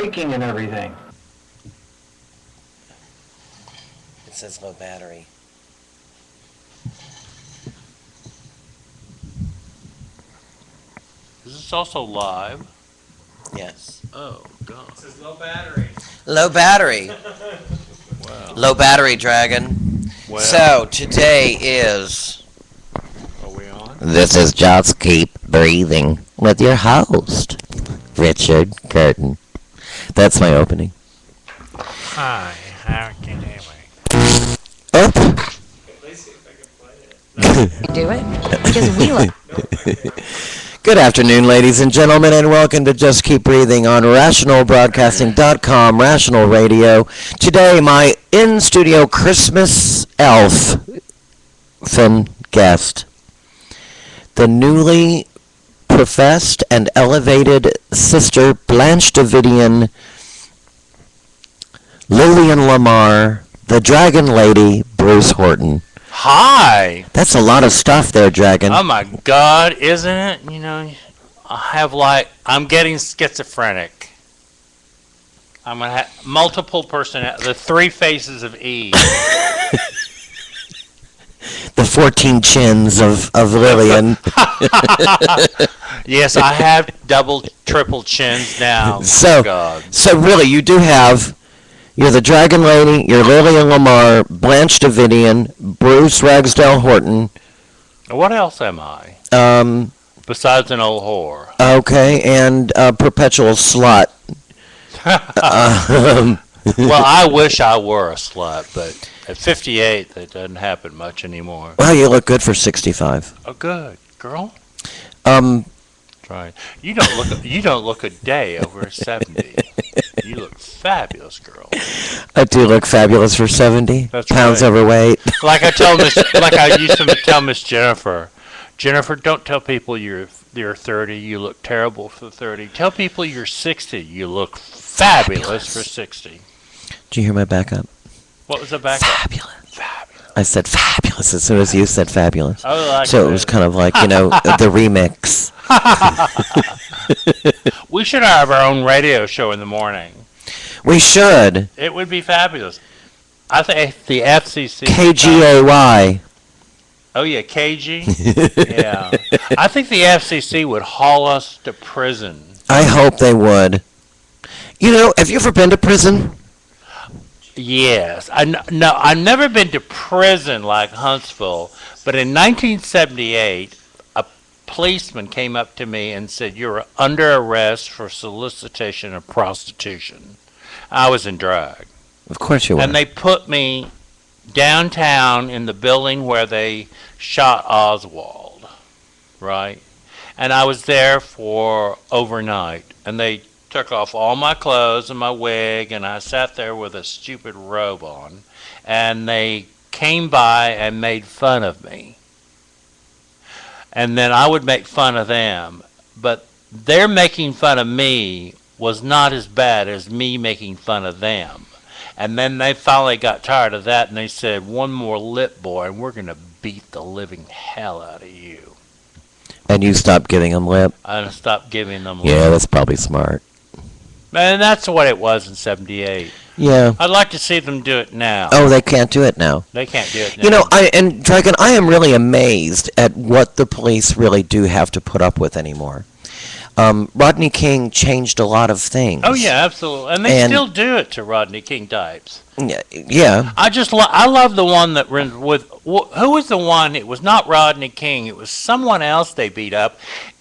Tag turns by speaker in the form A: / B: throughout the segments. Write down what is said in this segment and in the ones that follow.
A: Baking and everything.
B: It says low battery.
C: Is this also live?
B: Yes.
C: Oh, God.
D: It says low battery.
B: Low battery.
C: Wow.
B: Low battery, Dragon.
C: Well,
B: So, today is...
C: are we on?
B: This is Just Keep Breathing with your host, Richard Curtin. That's my opening.
C: Hi, how can I
B: Up.
D: At least see if I can play it.
E: Do it because we look.
B: Good afternoon, ladies and gentlemen, and welcome to Just Keep Breathing on RationalBroadcasting.com, Rational Radio. Today, my in-studio Christmas elf film guest, the newly professed and elevated Sister Blanche Davidian, Lillian Lamar, the Dragon Lady, Bruce Horton.
C: Hi!
B: That's a lot of stuff there, Dragon.
C: Oh my God, isn't it? You know, I'm getting schizophrenic. I'm gonna have multiple personalities, the three faces of Eve.
B: The 14 chins of Lillian.
C: Yes, I have double, triple chins now.
B: So-
C: God.
B: So really, you do have, you're the Dragon Lady, you're Lillian Lamar, Blanche Davidian, Bruce Ragsdale Horton.
C: What else am I? Besides an old whore.
B: Okay, and perpetual slut.
C: Well, I wish I were a slut, but at 58, that doesn't happen much anymore.
B: Well, you look good for 65.
C: Oh, good, girl.
B: Um,
C: Right. You don't look a day over 70. You look fabulous, girl.
B: I do look fabulous for 70.
C: That's
B: Pounds
C: right.
B: overweight.
C: Like I used to tell Miss Jennifer. Jennifer, don't tell people you're 30. You look terrible for 30. Tell people you're 60. You look fabulous for 60.
B: Did you hear my backup?
C: What was the backup?
B: Fabulous.
C: Fabulous.
B: I said fabulous as soon as you said fabulous.
C: I like
B: So it
C: that.
B: was kind of like, the remix.
C: We should have our own radio show in the morning.
B: We should.
C: It would be fabulous. I think the FCC.
B: KGAY.
C: Oh yeah, KG. Yeah. I think the FCC would haul us to prison.
B: I hope they would. Have you ever been to prison?
C: Yes. No, I've never been to prison like Huntsville, but in 1978, a policeman came up to me and said, "You're under arrest for solicitation of prostitution." I was in drag.
B: Of course you would.
C: And they put me downtown in the building where they shot Oswald, right? And I was there for overnight, and they took off all my clothes and my wig, and I sat there with a stupid robe on, and they came by and made fun of me. And then I would make fun of them, but their making fun of me was not as bad as me making fun of them. And then they finally got tired of that, and they said, "One more lip, boy, and we're going to beat the living hell out of you."
B: And you stopped giving them lip?
C: I stopped giving them
B: Yeah,
C: lip.
B: that's probably smart.
C: And that's what it was in 78.
B: Yeah.
C: I'd like to see them do it now.
B: Oh, they can't do it now.
C: They can't do it now.
B: And Dragon, I am really amazed at what the police really do have to put up with anymore. Rodney King changed a lot of things.
C: Oh, yeah, absolutely. And they
B: And-
C: still do it to Rodney King types.
B: Yeah.
C: I love the one that who was the one? It was not Rodney King. It was someone else they beat up,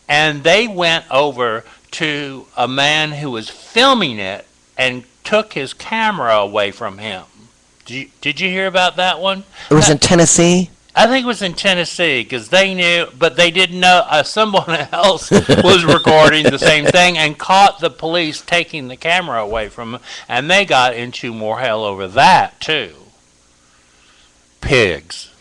C: and they went over to a man who was filming it and took his camera away from him. Did you hear about that one?
B: It was in Tennessee?
C: I think it was in Tennessee because they knew, but they didn't know someone else was recording the same thing and caught the police taking the camera away from them, and they got into more hell over that too. Pigs.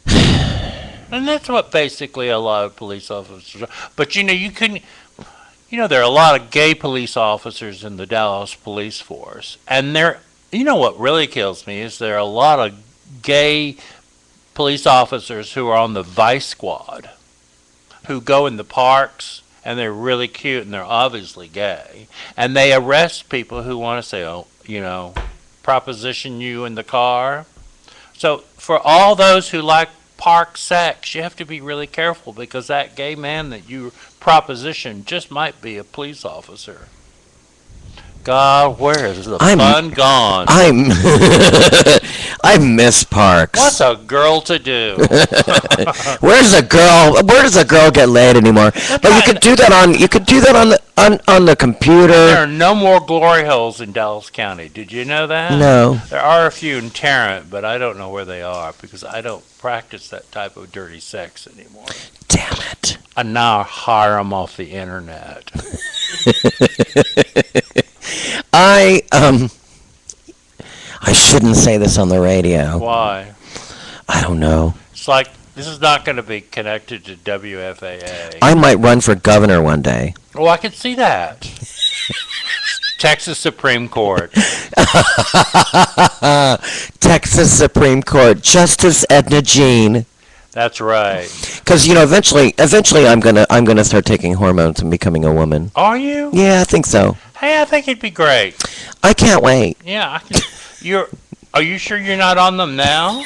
C: And that's what basically a lot of police officers are. But there are a lot of gay police officers in the Dallas police force, and what really kills me is there are a lot of gay police officers who are on the Vice Squad, who go in the parks and they're really cute, and they're obviously gay. And they arrest people who want to say, oh, proposition you in the car. So for all those who like park sex, you have to be really careful because that gay man that you proposition just might be a police officer. God, where is the fun gone?
B: I miss parks.
C: What's a girl to do?
B: Where does a girl get laid anymore? But you could do that on the computer.
C: There are no more glory holes in Dallas County. Did you know that?
B: No.
C: There are a few in Tarrant, but I don't know where they are because I don't practice that type of dirty sex anymore.
B: Damn it.
C: I now hire them off the internet.
B: I shouldn't say this on the radio.
C: Why?
B: I don't know.
C: It's like this is not going to be connected to WFAA.
B: I might run for governor one day.
C: Oh, I could see that. Texas Supreme Court.
B: Texas Supreme Court Justice Edna Jean.
C: That's right.
B: Because eventually I'm gonna start taking hormones and becoming a woman.
C: Are you?
B: Yeah, I think so.
C: Hey, I think it'd be great.
B: I can't wait.
C: Yeah, Are you sure you're not on them now?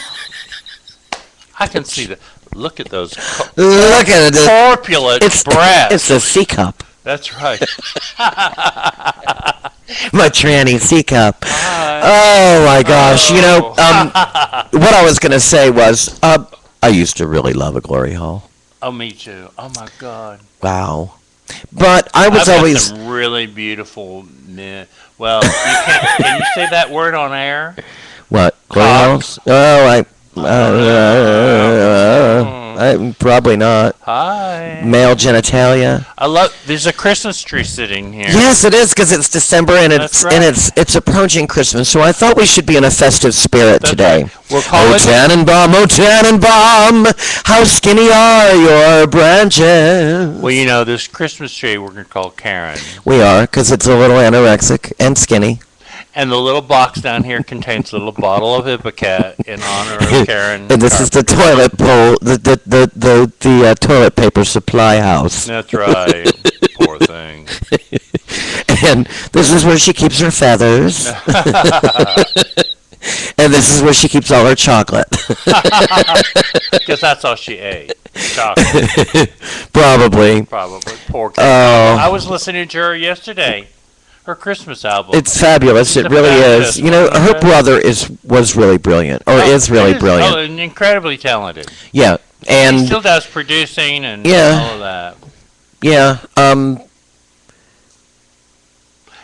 C: I can see that. Look at those
B: Look at it.
C: corpulent breasts.
B: It's a C cup.
C: That's right.
B: My tranny C cup.
C: Hi.
B: Oh my gosh! What I was gonna say was, I used to really love a glory hole.
C: Oh, me too. Oh my God.
B: Wow. But I was
C: I've
B: always
C: got some really beautiful men. Well, you can't. Can you say that word on air?
B: what glory
C: Cocks.
B: holes? Oh, I probably not.
C: Hi.
B: Male genitalia.
C: I love. There's a Christmas tree sitting here.
B: Yes, it is because it's December and
C: That's right.
B: it's approaching Christmas. So I thought we should be in a festive spirit
C: That's
B: today.
C: right. We'll call
B: Oh
C: it.
B: Tannenbaum, how skinny are your branches?
C: Well, this Christmas tree we're gonna call Karen,
B: We are because it's a little anorexic and skinny.
C: and the little box down here contains a little bottle of Ipecac in honor of Karen.
B: And this is the toilet bowl, the toilet paper supply house.
C: That's right. Poor thing.
B: And this is where she keeps her feathers. And this is where she keeps all her chocolate.
C: Because that's all she ate. Chocolate,
B: Probably.
C: probably. Poor Karen.
B: Oh.
C: I was listening to her yesterday. Her Christmas album.
B: It's fabulous.
C: She's
B: It
C: a
B: really is.
C: fabulous
B: Her
C: woman.
B: brother was really brilliant, or is really
C: Oh,
B: brilliant.
C: and incredibly talented.
B: Yeah,
C: He
B: and
C: still does producing and
B: Yeah.
C: all of that.
B: yeah,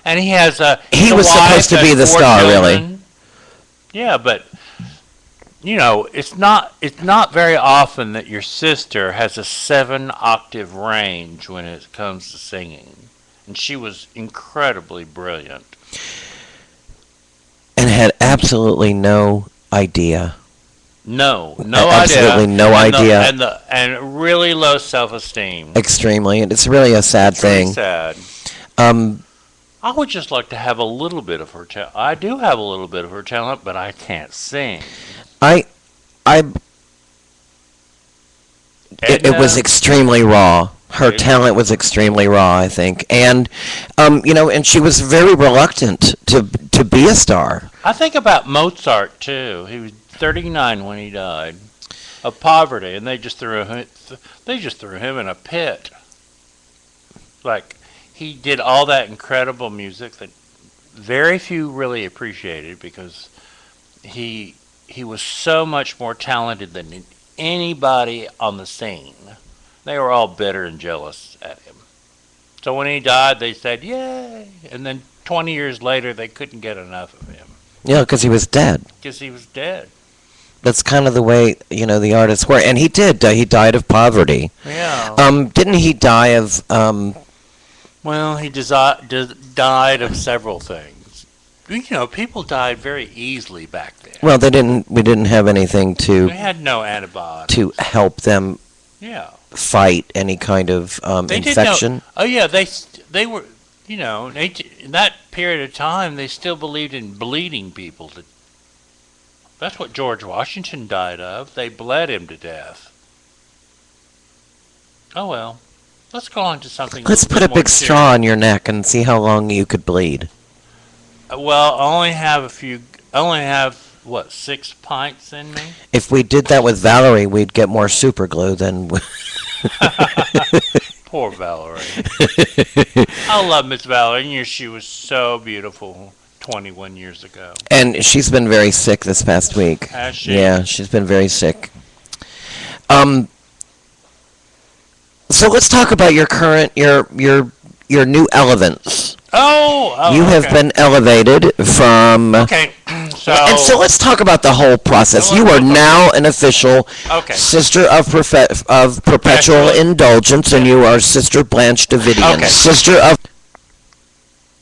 C: And he has a.
B: He
C: a
B: was
C: wife
B: supposed to be
C: and
B: the
C: 4
B: star, really.
C: children. Yeah, but it's not very often that your sister has a 7-octave range when it comes to singing, and she was incredibly brilliant.
B: and had absolutely no idea.
C: No
B: Absolutely
C: idea.
B: no idea.
C: And really low self-esteem.
B: Extremely, and it's really a sad
C: Pretty
B: thing.
C: sad.
B: Um,
C: I would just like to have a little bit of her talent. I do have a little bit of her talent, but I can't sing.
B: I, it was
C: Edna?
B: extremely raw. Her
C: Yeah.
B: talent was extremely raw, I think, and and she was very reluctant to be a star.
C: I think about Mozart too. He was 39 when he died of poverty, and they just threw him in a pit. Like he did all that incredible music that very few really appreciated because he was so much more talented than anybody on the scene. They were all bitter and jealous at him. So when he died, they said, "Yay!" And then 20 years later, they couldn't get enough of him
B: Yeah, because he was dead.
C: because he was dead.
B: That's kind of the way the artists were, and he did. He died of poverty.
C: Yeah.
B: Didn't he die of?
C: Well, he died of several things. People died very easily back then.
B: Well, we didn't have anything
C: We had no antibiotics.
B: to help them
C: Yeah.
B: fight any kind of
C: They did
B: infection.
C: Oh yeah, they were. In that period of time, they still believed in bleeding people. That's what George Washington died of. They bled him to death. Oh well. let's go on to something.
B: Let's put a big straw in your neck and see how long you could bleed.
C: Well, I only have a few. I only have what 6 pints in me.
B: If we did that with Valerie, we'd get more super glue than.
C: Poor Valerie. I love Miss Valerie. You know, she was so beautiful 21 years ago.
B: And she's been very sick this past week.
C: Has she?
B: Yeah, she's been very sick. So let's talk about your current, your new elevance.
C: Oh,
B: You have
C: okay.
B: been elevated from.
C: Okay,
B: And so let's talk about the whole process. You are now an official
C: Okay.
B: Sister of Perpetual Indulgence, and you are Sister Blanche Davidian.
C: Okay.
B: Sister of.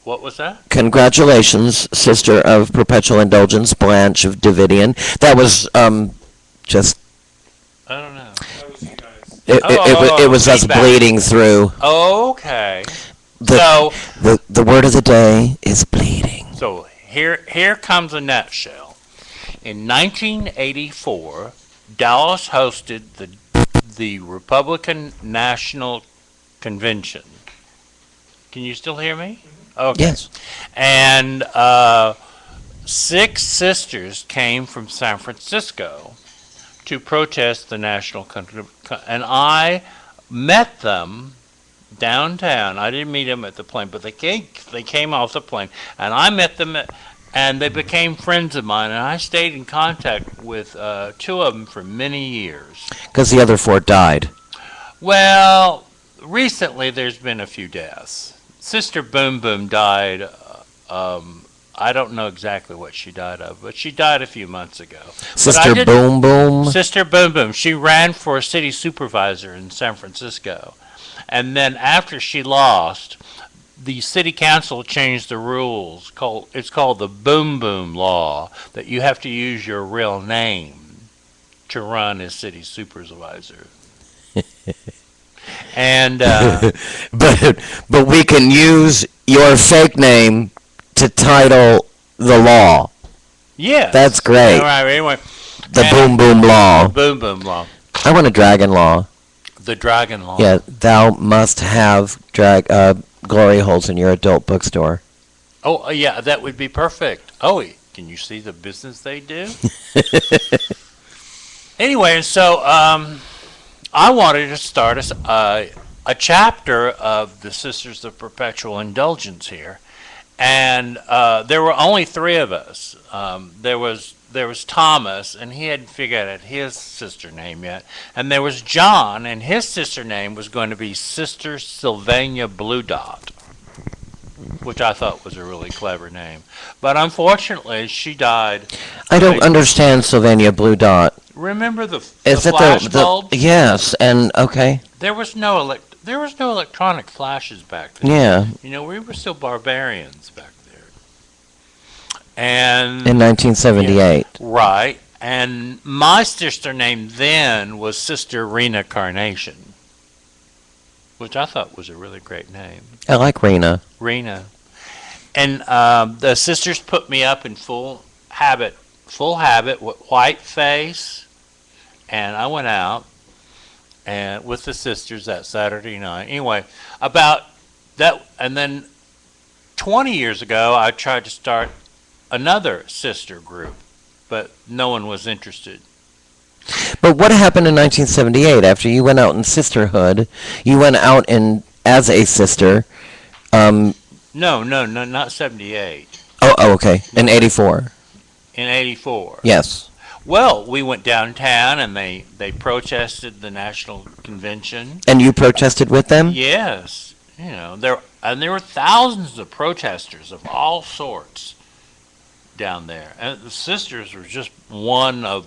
C: What was that?
B: Congratulations, Sister of Perpetual Indulgence, Blanche of Davidian. That was just.
C: I don't know.
D: That was you guys.
B: It was us
C: feedback.
B: bleeding through.
C: Okay.
B: The,
C: So
B: the word of the day is bleeding.
C: So here comes a nutshell. In 1984, Dallas hosted the Republican National Convention. Can you still hear me? Okay.
B: Yes.
C: And 6 sisters came from San Francisco to protest the national and I met them downtown. I didn't meet them at the plane, but they came off the plane, and I met them, and they became friends of mine, and I stayed in contact with 2 of them for many years.
B: Because the other 4 died.
C: Well, recently there's been a few deaths. Sister Boom Boom died. I don't know exactly what she died of, but she died a few months ago.
B: Sister Boom Boom.
C: Sister Boom Boom. She ran for a city supervisor in San Francisco. And then after she lost, the city council changed the rules. It's called the Boom Boom Law, that you have to use your real name to run as city supervisor. And
B: But we can use your fake name to title the law.
C: yeah,
B: That's great.
C: All right, anyway,
B: The
C: and-
B: Boom Boom Law.
C: Boom Boom Law,
B: I want a dragon law.
C: the Dragon Law.
B: Yeah, thou must have glory holes in your adult bookstore.
C: Oh, yeah, that would be perfect. Oh, can you see the business they do? Anyway, so I wanted to start a chapter of the Sisters of Perpetual Indulgence here, and there were only 3 of us. There was Thomas, and he hadn't figured out his sister name yet, and there was John, and his sister name was going to be Sister Sylvania Blue Dot, which I thought was a really clever name. But unfortunately, she died.
B: I don't understand Sylvania Blue Dot.
C: Remember the
B: Is it
C: flash bulb?
B: Yes, and okay.
C: There was no electronic flashes back then.
B: Yeah,
C: You know, we were still barbarians back there. And
B: in 1978.
C: right, and my sister name then was Sister Rena Carnation, which I thought was a really great name.
B: I like Rena.
C: Rena. And the sisters put me up in full habit with white face, and I went out and with the sisters that Saturday night. Anyway, about that, and then 20 years ago, I tried to start another sister group, but no one was interested.
B: But what happened in 1978 after you went out in sisterhood? You went out as a sister.
C: No, not 78.
B: Oh, okay. In 84.
C: In 84.
B: Yes.
C: Well, we went downtown and they protested the national convention.
B: And you protested with them?
C: Yes, you know, there were thousands of protesters of all sorts down there, and the sisters were just one of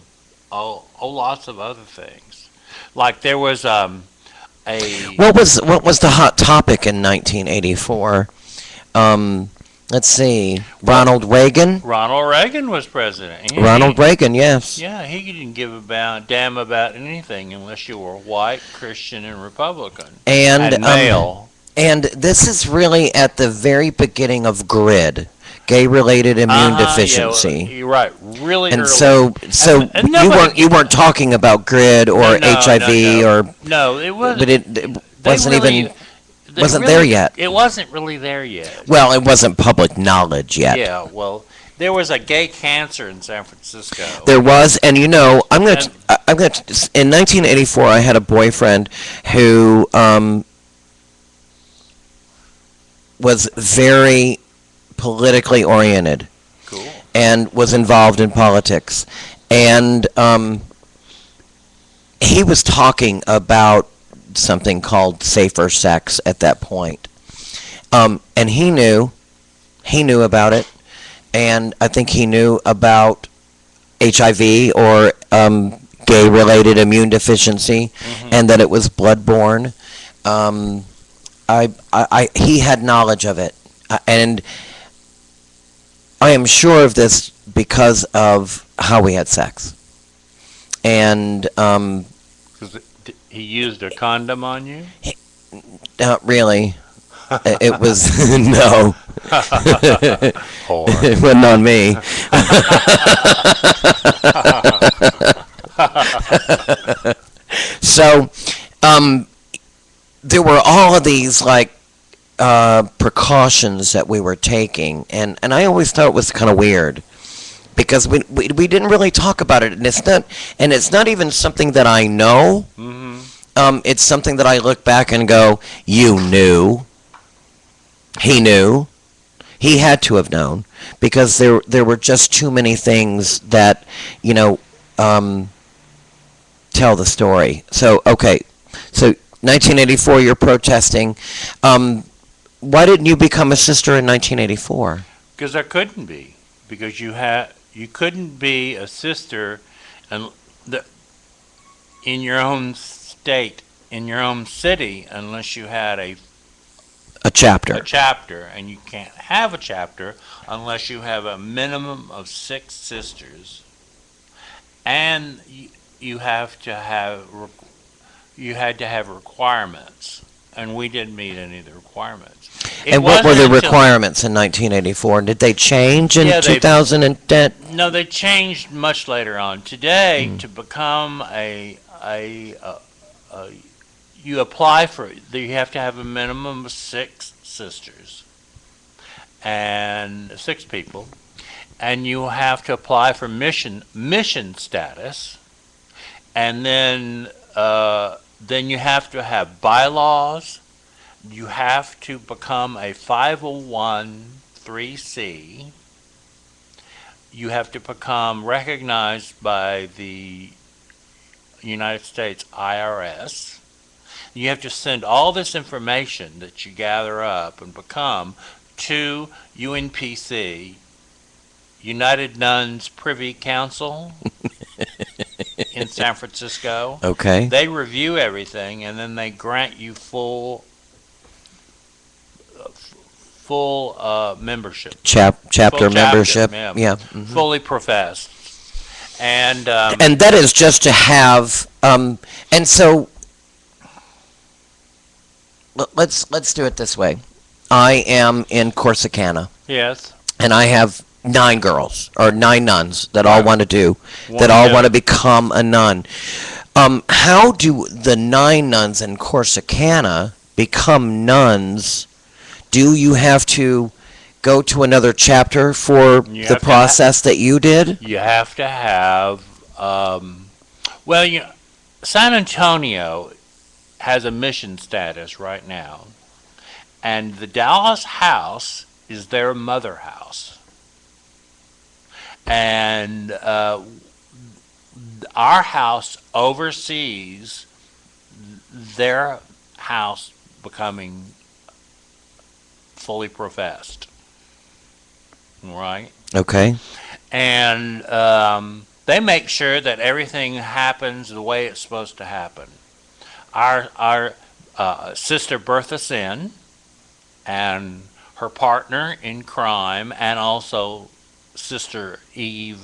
C: lots of other things. Like there was a
B: What was the hot topic in 1984? Let's see. Ronald Reagan.
C: Ronald Reagan was president.
B: Ronald Reagan, yes.
C: Yeah, he didn't give a damn about anything unless you were white, Christian, and Republican
B: And
C: male.
B: and this is really at the very beginning of GRID, gay-related immune deficiency.
C: Yeah, you're right. Really
B: And
C: early.
B: so
C: and nobody-
B: you weren't talking about GRID or
C: No,
B: HIV
C: no.
B: or
C: No, it wasn't.
B: but wasn't
C: really-
B: even
C: they
B: wasn't
C: really-
B: there yet.
C: It wasn't really there yet.
B: Well, it wasn't public knowledge yet.
C: Yeah, well, there was a gay cancer in San Francisco.
B: There was, and you know, I'm
C: And-
B: gonna. In 1984, I had a boyfriend who was very politically oriented
C: Cool.
B: and was involved in politics, and he was talking about something called safer sex at that point, and he knew about it, and I think he knew about HIV or gay-related immune deficiency, and that it was blood-borne. He had knowledge of it, and I am sure of this because of how we had sex. And
C: 'Cause he used a condom on you?
B: not really. It was no.
C: Whore.
B: It wasn't on me. So, there were all of these like precautions that we were taking, and I always thought it was kind of weird because we didn't really talk about it, and it's not even something that I know.
C: Hmm.
B: It's something that I look back and go, you knew. He knew. He had to have known because there were just too many things that, you know, tell the story. So, okay. So, 1984, you're protesting. Why didn't you become a sister in 1984?
C: Because there couldn't be. Because you couldn't be a sister and in your own state, in your own city, unless you had a
B: Chapter.
C: chapter, and you can't have a chapter unless you have a minimum of 6 sisters, and you have to have you had to have requirements, and we didn't meet any of the requirements. It
B: And what were
C: wasn't
B: the
C: until-
B: requirements in 1984? Did they change in
C: Yeah, they-
B: 2010?
C: No, they changed much later on. Today,
B: Mm.
C: to become you apply for, you have to have a minimum of 6 sisters and 6 people, and you have to apply for mission status, and then you have to have bylaws. You have to become a 501(c)(3). You have to become recognized by the United States IRS. You have to send all this information that you gather up and become to UNPC, United Nuns Privy Council in San Francisco.
B: Okay.
C: They review everything, and then they grant you full membership.
B: Chapter
C: Full
B: membership.
C: yeah.
B: Yeah. Mhm.
C: Fully professed. And
B: And that is just to have, and so let's do it this way. I am in Corsicana,
C: yes,
B: and I have 9 girls or 9 nuns that all
C: Right.
B: want to do,
C: One
B: that all
C: to-
B: want to become a nun. How do the 9 nuns in Corsicana become nuns? Do you have to go to another chapter for
C: You
B: the
C: have to
B: process that you did?
C: you have to have. Well, San Antonio has a mission status right now, and the Dallas house is their mother house, and our house oversees their house becoming fully professed, right?
B: Okay.
C: And they make sure that everything happens the way it's supposed to happen. Our sister Bertha Sin and her partner in crime, and also sister Eve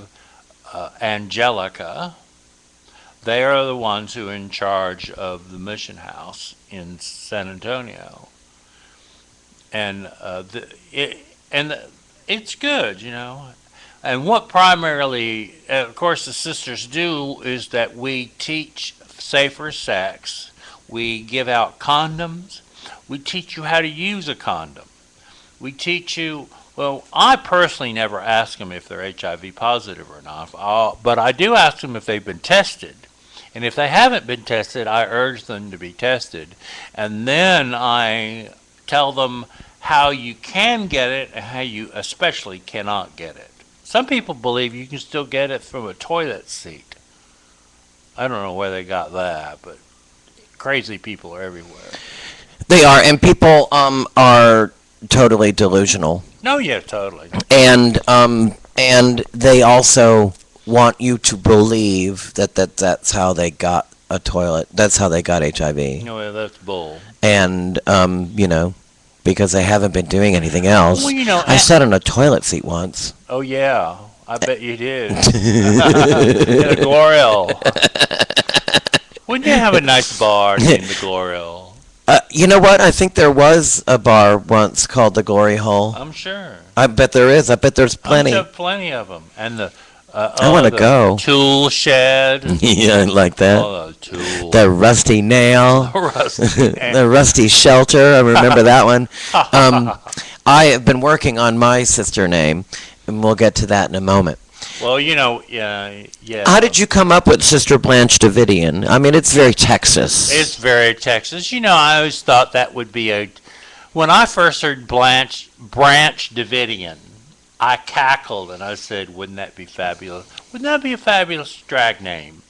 C: Angelica, they are the ones who are in charge of the mission house in San Antonio. And it's good, you know. And what primarily, of course, the sisters do is that we teach safer sex. We give out condoms. We teach you how to use a condom. We teach you, well, I personally never ask them if they're HIV positive or not, but I do ask them if they've been tested. And if they haven't been tested, I urge them to be tested. And then I tell them how you can get it and how you especially cannot get it. Some people believe you can still get it from a toilet seat. I don't know where they got that, but crazy people are everywhere.
B: They are, and people are totally delusional,
C: No, yeah, totally.
B: and they also want you to believe that's how they got a toilet. That's how they got HIV,
C: No, yeah, that's bull.
B: and because they haven't been doing anything else.
C: Well, you know,
B: I sat on a toilet seat once.
C: oh yeah, I bet you did. In a Gloriel. Wouldn't you have a nice bar named the Gloriel?
B: You know what? I think there was a bar once called the Glory Hole.
C: I'm sure.
B: I bet there is. I bet there's plenty.
C: I'm sure plenty of them. And the
B: I wanna
C: the
B: go.
C: tool shed.
B: Yeah, like that.
C: Oh, the tool.
B: The rusty nail.
C: Rusty.
B: The rusty shelter. I remember that one. I have been working on my sister name, and we'll get to that in a moment.
C: Well, you know, yeah.
B: How did you come up with Sister Blanche Davidian? I mean, it's very Texas.
C: It's very Texas. You know, I always thought that would be when I first heard Branch Davidian, I cackled and I said, wouldn't that be fabulous? Wouldn't that be a fabulous drag name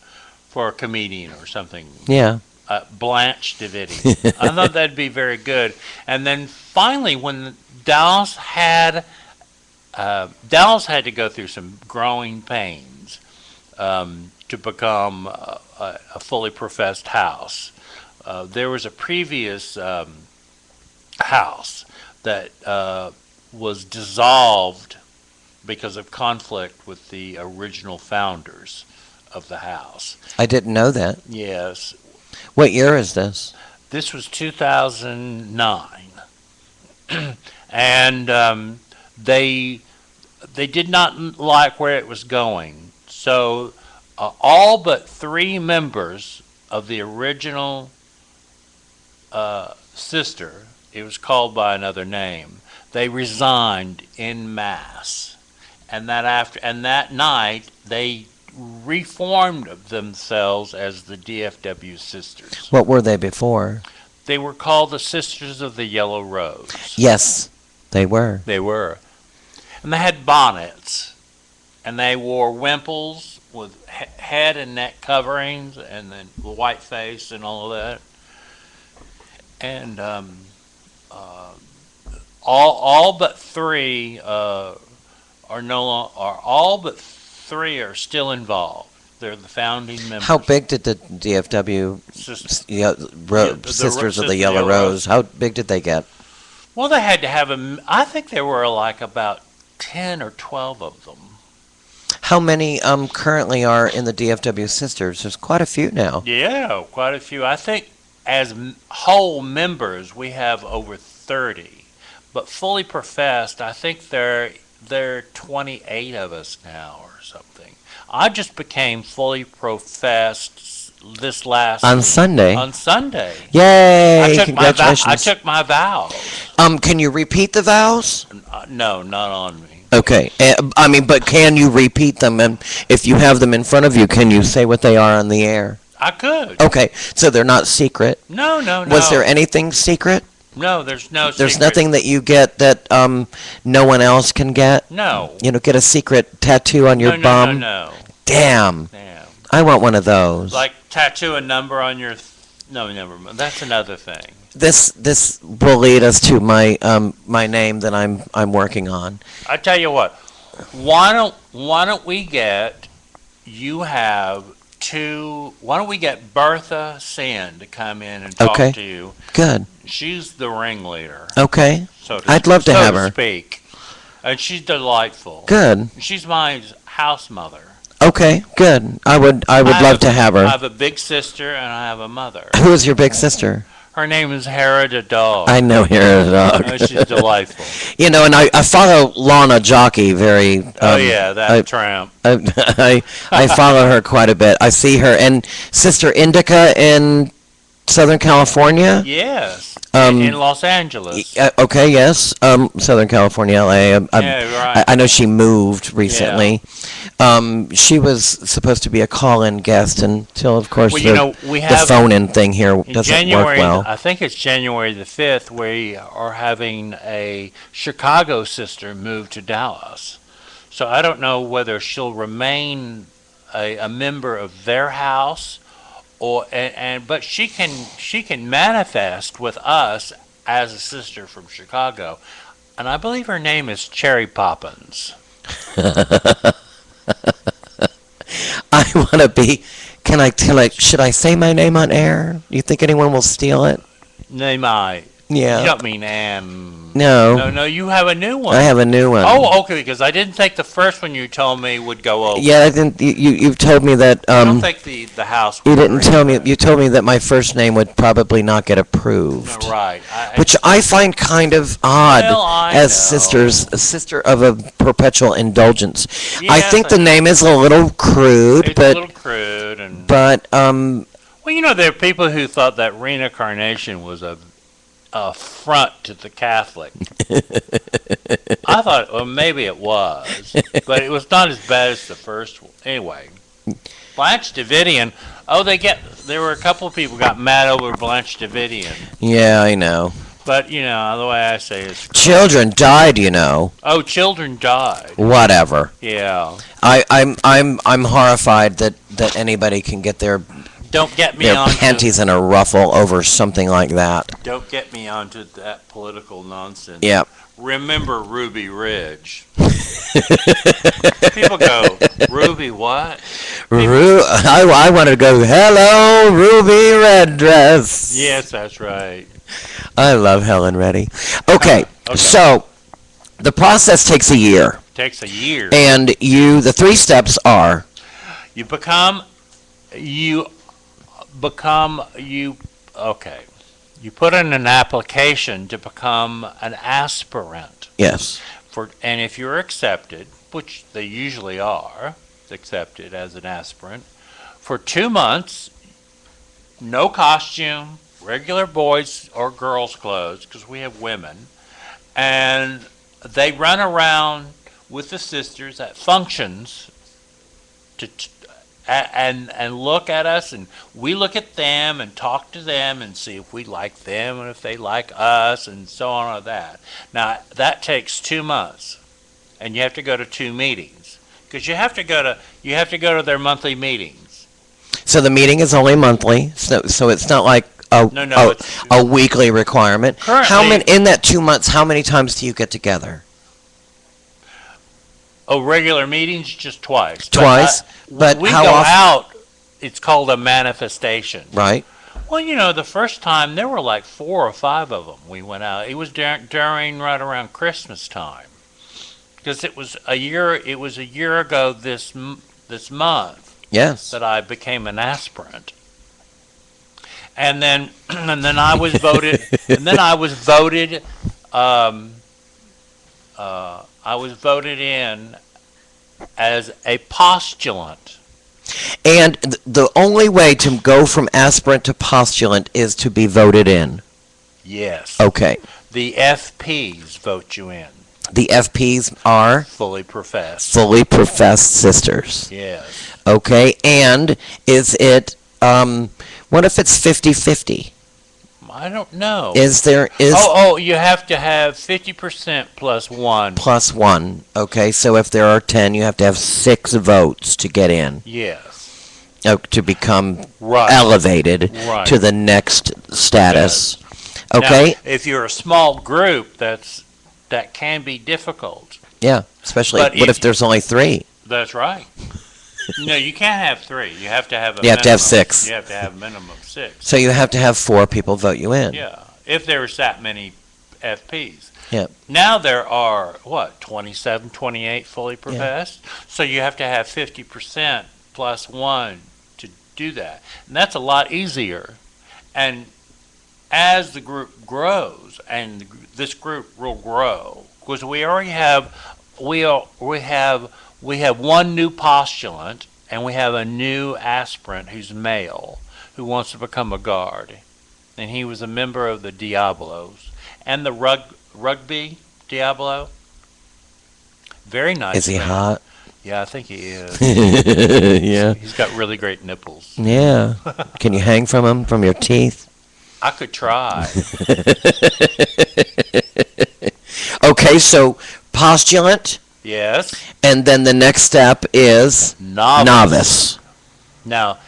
C: for a comedian or something?
B: Yeah.
C: Blanche Davidian. I thought that'd be very good. And then finally, when Dallas had to go through some growing pains to become a fully professed house. There was a previous house that was dissolved because of conflict with the original founders of the house.
B: I didn't know that.
C: Yes,
B: What year is this?
C: this was 2009, and they did not like where it was going. So all but 3 members of the original sister, it was called by another name, they resigned en masse. And that night they reformed themselves as the DFW Sisters.
B: What were they before?
C: They were called the Sisters of the Yellow Rose.
B: Yes, they were.
C: They were. And they had bonnets. And they wore wimples with head and neck coverings and then white face and all of that. And all but 3 are still involved. They're the founding members.
B: How big did the DFW
C: Sisters.
B: Sisters of the
C: Sister
B: Yellow Rose, how big did they get?
C: Well, they had to have I think there were like about 10 or 12 of them.
B: How many currently are in the DFW Sisters? There's quite a few now.
C: Yeah, quite a few. I think as whole members, we have over 30. But fully professed, I think there are 28 of us now or something. I just became fully professed this last
B: On Sunday.
C: on Sunday.
B: Yay!
C: I
B: Congratulations.
C: took my vows.
B: Can you repeat the vows?
C: No, not on me.
B: Okay. I mean, but can you repeat them? And if you have them in front of you, can you say what they are on the air?
C: I could.
B: Okay. So they're not secret.
C: No.
B: Was there anything secret?
C: No, there's no
B: There's
C: secret.
B: nothing that you get that no one else can get?
C: No.
B: You know, get a secret tattoo on your
C: no,
B: bum?
C: No.
B: Damn.
C: Damn.
B: I want one of those.
C: Like tattoo a number on your. No, never mind. That's another thing.
B: This will lead us to my my name that I'm working on.
C: I tell you what. Why don't we get why don't we get Bertha Sand to come in and talk
B: Okay.
C: to you?
B: Good.
C: She's the ringleader,
B: Okay.
C: so to,
B: I'd love to
C: so
B: have
C: to
B: her.
C: speak. And she's delightful.
B: Good.
C: She's my house mother.
B: Okay. Good. I would love to have
C: I
B: her.
C: have a big sister and I have a mother.
B: Who is your big sister?
C: Her name is Hera the dog.
B: I know here the dog.
C: She's delightful.
B: You know, and I follow Lana Jockey very.
C: Oh yeah, that
B: I-
C: tramp.
B: I follow her quite a bit. I see her and Sister Indica in Southern California?
C: Yes,
B: Um,
C: in Los Angeles.
B: Okay, yes. Southern California, LA.
C: Yeah, right.
B: I know she moved recently. She was supposed to be a call-in guest until, of course,
C: Well, you know, we
B: the
C: have
B: phone-in thing here
C: in
B: doesn't
C: January.
B: work well.
C: I think it's January the 5th. We are having a Chicago sister move to Dallas. So I don't know whether she'll remain a member of their house, or but she can manifest with us as a sister from Chicago, and I believe her name is Cherry Poppins.
B: I want to be. Can I? Should I say my name on air? Do you think anyone will steal it?
C: Name I. You
B: Yeah.
C: don't mean Ann.
B: No.
C: No, you have a new one.
B: I have a new one.
C: Oh, okay, because I didn't think the first one you told me would go over.
B: Yeah, I didn't. You've told me that.
C: I don't think the house.
B: You
C: would
B: didn't
C: agree
B: tell
C: with
B: me.
C: that.
B: You told me that my first name would probably not get approved.
C: Right.
B: Which I find kind of odd
C: Well, I
B: as
C: know.
B: a sister of a perpetual indulgence. I
C: Yes,
B: think the name is a little crude,
C: it's a little crude, and
B: but
C: well, you know, there are people who thought that reincarnation was a affront to the Catholic. I thought, well, maybe it was, but it was not as bad as the first one. Anyway, Blanche Davidian. Oh, there were a couple of people got mad over Blanche Davidian,
B: yeah, I know.
C: but you know the way I say it is,
B: Children died, you know.
C: oh, children died.
B: Whatever.
C: Yeah,
B: I'm horrified that anybody can get their
C: don't get me on.
B: panties in a ruffle over something like that.
C: Don't get me onto that political nonsense.
B: Yeah.
C: Remember Ruby Ridge. People go, Ruby what?
B: I want to go, hello, Ruby Redress.
C: Yes, that's right.
B: I love Helen Reddy. Okay,
C: Okay.
B: so the process takes a year.
C: Takes a year.
B: And the 3 steps are,
C: You become, okay. You put in an application to become an aspirant.
B: yes,
C: And if you're accepted, which they usually are, accepted as an aspirant, for 2 months, no costume, regular boys or girls clothes, because we have women, and they run around with the sisters at functions and look at us, and we look at them and talk to them and see if we like them and if they like us, and so on and that. Now that takes 2 months, and you have to go to 2 meetings because you have to go to their monthly meetings.
B: so the meeting is only monthly, so it's not like
C: No, it's
B: a weekly requirement. How
C: Currently-
B: many, in that 2 months, how many times do you get together?
C: regular meetings just twice.
B: Twice? But
C: when we
B: how
C: go
B: often?
C: out, it's called a manifestation.
B: Right?
C: Well, you know, the first time there were like 4 or 5 of them. We went out. It was during right around Christmas time, because it was a year. It was a year ago this month
B: Yes.
C: that I became an aspirant, and then I was voted. And then I was voted. I was voted in as a postulant.
B: And the only way to go from aspirant to postulant is to be voted in.
C: Yes.
B: Okay.
C: The FPs vote you in.
B: The FPs are
C: Fully professed.
B: fully professed sisters.
C: Yes.
B: Okay. And is it, what if it's 50-50?
C: I don't know.
B: Is
C: you have to have 50% plus 1.
B: plus 1? Okay. So if there are 10, you have to have 6 votes to get in,
C: Yes.
B: to become
C: Right.
B: elevated
C: Right.
B: to the next status. Okay.
C: Now, if you're a small group, that can be difficult.
B: Yeah. Especially,
C: But
B: what
C: if-
B: if there's only 3?
C: That's right. No, you can't have 3. You have to have a
B: You have to have
C: minimum.
B: 6.
C: You have to have a minimum of 6.
B: So you have to have 4 people vote you in.
C: Yeah. If there's that many FPs.
B: Yep.
C: Now there are, 27, 28 fully professed? So you have to have 50% plus 1 to do that. And that's a lot easier. And as the group grows, and this group will grow, because we already have, we have one new postulant, and we have a new aspirant who's male, who wants to become a guard. and he was a member of the Diablos and the rugby Diablo. Very nice.
B: Is he
C: man.
B: hot?
C: Yeah, I think he is.
B: Yeah.
C: He's got really great nipples.
B: Yeah. Can you hang from him from your teeth?
C: I could try.
B: Okay, so postulant,
C: Yes.
B: and then the next step is novice.
C: Now,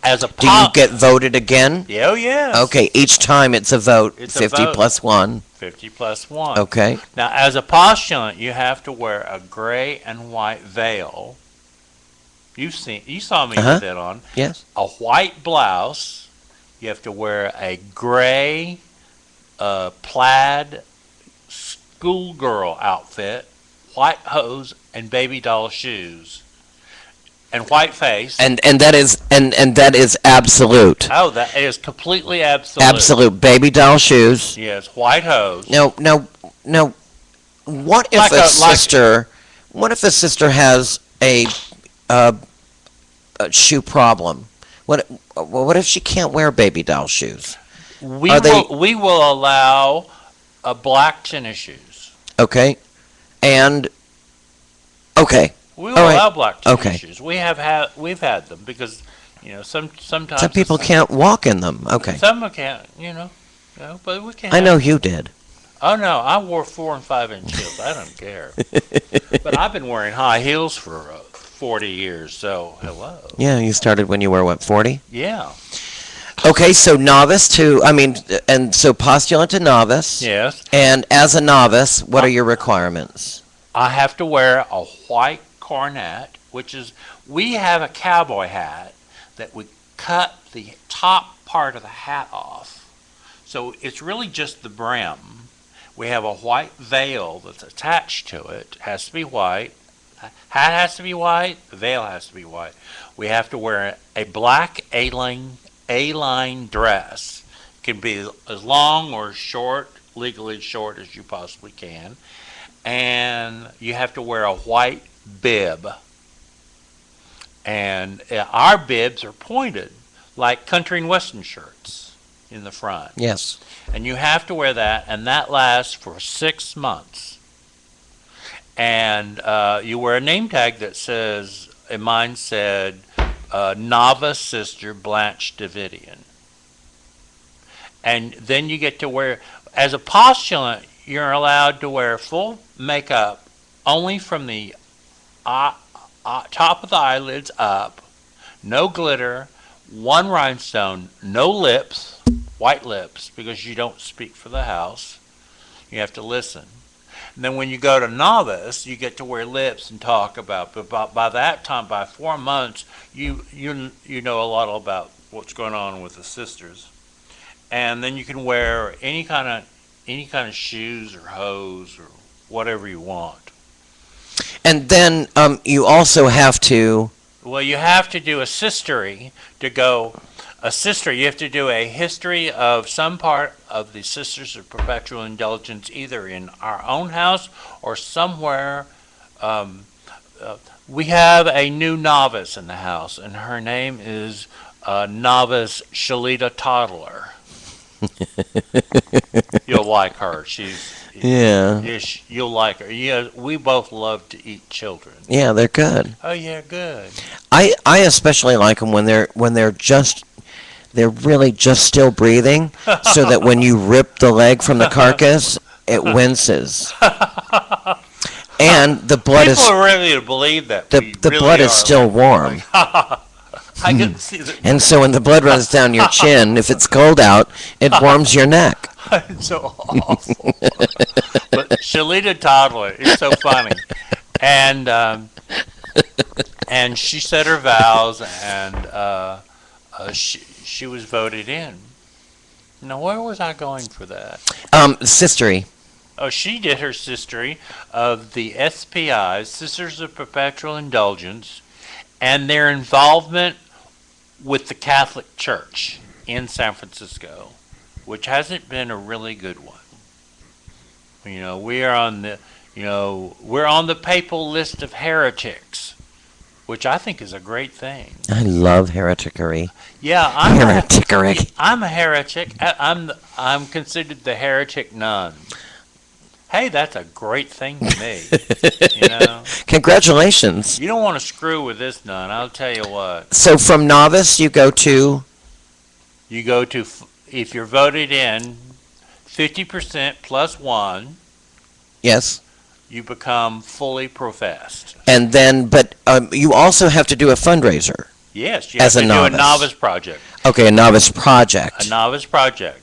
C: as a
B: Do you get voted again?
C: Oh, yes.
B: Okay, each time it's a vote,
C: It's a
B: 50
C: vote.
B: plus 1.
C: 50 plus 1.
B: Okay.
C: Now, as a postulant, you have to wear a gray and white veil. You saw me
B: Uh-huh.
C: with it on.
B: Yes.
C: A white blouse. You have to wear a gray plaid schoolgirl outfit, white hose, and baby doll shoes, and white face.
B: And that is absolute.
C: Oh, that is completely absolute.
B: Absolute baby doll shoes.
C: Yes, white hose.
B: No. What if
C: Like
B: a
C: a- like-
B: sister? What if a sister has a shoe problem? What if she can't wear baby doll shoes?
C: We
B: Are they-
C: we will allow black tennis shoes.
B: Okay, and okay,
C: We will
B: All right.
C: allow black tennis
B: Okay.
C: shoes. We've had them because sometimes
B: some people can't walk in them. Okay,
C: Some can't, but we can.
B: I know you did.
C: Oh no, I wore 4 and 5 inch heels. I don't care. But I've been wearing high heels for 40 years. So hello.
B: Yeah, you started when you were what, 40?
C: Yeah.
B: Okay, so novice and so postulant to novice.
C: Yes.
B: And as a novice, what are your requirements?
C: I have to wear a white cornet, we have a cowboy hat that we cut the top part of the hat off. So it's really just the brim. We have a white veil that's attached to it. It has to be white. Hat has to be white. The veil has to be white. We have to wear a black A-line dress. It can be as long or short, legally short as you possibly can. And you have to wear a white bib. And our bibs are pointed like country and western shirts in the front.
B: Yes.
C: And you have to wear that, and that lasts for 6 months. And you wear a name tag that says, and mine said, Novice Sister Blanche Davidian. And then you get to wear, as a postulant, you're allowed to wear full makeup only from the top of the eyelids up, no glitter, 1 rhinestone, no lips, white lips, because you don't speak for the house. You have to listen. And then when you go to novice, you get to wear lips and talk about. But by that time, by 4 months, you know a lot about what's going on with the sisters. And then you can wear any kind of shoes or hose or whatever you want.
B: And then you also have to.
C: Well, you have to do a sistery to go. A sister, you have to do a history of some part of the Sisters of Perpetual Indulgence, either in our own house or somewhere. We have a new novice in the house, and her name is Novice Shalita Toddler. You'll like her.
B: Yeah.
C: You'll like her. Yeah, we both love to eat children.
B: Yeah, they're good.
C: Oh yeah, good.
B: I especially like them when they're really just still breathing, so that when you rip the leg from the carcass, it winces. And the blood
C: People
B: is
C: are ready to believe that.
B: the
C: we really
B: blood is
C: are.
B: still warm.
C: I can see that.
B: And so when the blood runs down your chin, if it's cold out, it warms your neck.
C: It's so awful. But Shalita Toddler is so funny, and she said her vows, and she was voted in. Now, where was I going for that?
B: Sistery.
C: Oh, she did her sistery of the SPIs, Sisters of Perpetual Indulgence, and their involvement with the Catholic Church in San Francisco, which hasn't been a really good one. You know, we're on the papal list of heretics, which I think is a great thing.
B: I love hereticery.
C: Yeah,
B: Hereticery.
C: I'm a heretic. I'm considered the heretic nun. Hey, that's a great thing to me. You know,
B: Congratulations.
C: you don't want to screw with this nun. I'll tell you what.
B: So from novice, you go to.
C: You go to if you're voted in 50% plus one,
B: Yes.
C: you become fully professed.
B: And then, but you also have to do a fundraiser.
C: Yes, you
B: As
C: have
B: a
C: to do
B: novice.
C: a novice project.
B: Okay, a novice project.
C: A novice project.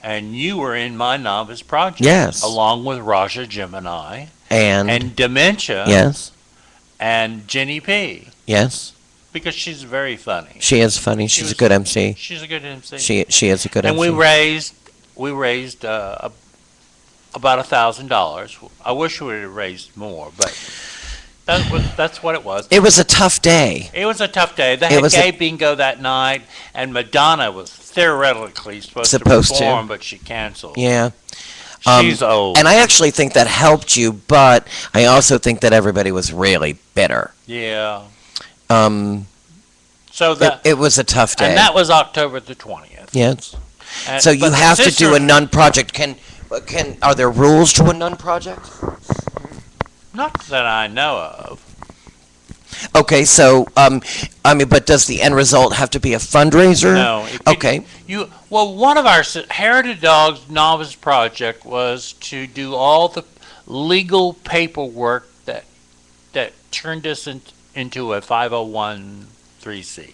C: And you were in my novice project.
B: Yes.
C: Along with Raja Gemini
B: And
C: Dementia
B: yes,
C: and Jenny P.
B: yes,
C: Because she's very funny.
B: she is funny. She's a good MC.
C: She's a good MC.
B: She is a good
C: and
B: MC.
C: we raised about $1,000. I wish we would have raised more, but that's what it was.
B: It was a tough day.
C: It was a tough day. They
B: It
C: had
B: was
C: gay bingo that night, and Madonna was theoretically supposed to
B: Supposed to.
C: perform, but she canceled.
B: Yeah.
C: She's old.
B: And I actually think that helped you, but I also think that everybody was really bitter.
C: Yeah.
B: Um,
C: So that
B: it was a tough day.
C: and that was October the 20th.
B: Yes.
C: And-
B: So you
C: but the
B: have to do
C: sister-
B: a nun project. Are there rules to a nun project?
C: Not that I know of.
B: Okay, so but does the end result have to be a fundraiser?
C: No. it could-
B: Okay.
C: One of our Heritage Dogs novice project was to do all the legal paperwork that turned us into a 501(c)(3).